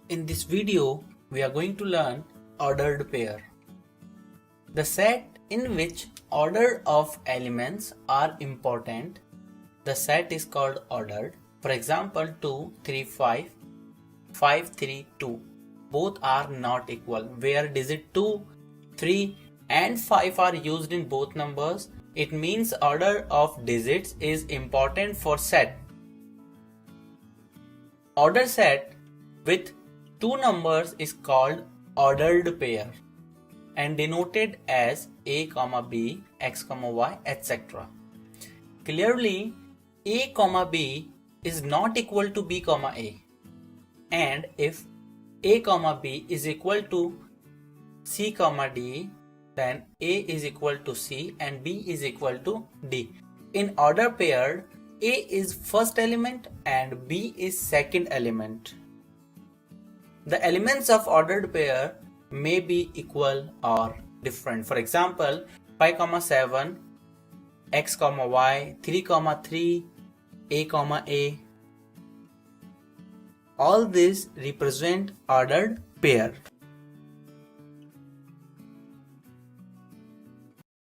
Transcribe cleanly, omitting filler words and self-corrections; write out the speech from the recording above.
In this video, we are going to learn ordered pair. The set in which order of elements are important, the set is called ordered. For example, 2, 3, 5, 5, 3, 2. Both are not equal. Where digit 2, 3 and 5 are used in both numbers, it means order of digits is important for set. Order set with two numbers is called ordered pair and denoted as a, b, x, y, etc. Clearly, a, b is not equal to b, a, and if a, b is equal to c, d, then a is equal to c and b is equal to d. In order pair, a is first element and b is second element. The elements of ordered pair may be equal or different. For example, 5, 7, x, y, 3, 3, a. All these represent ordered pair.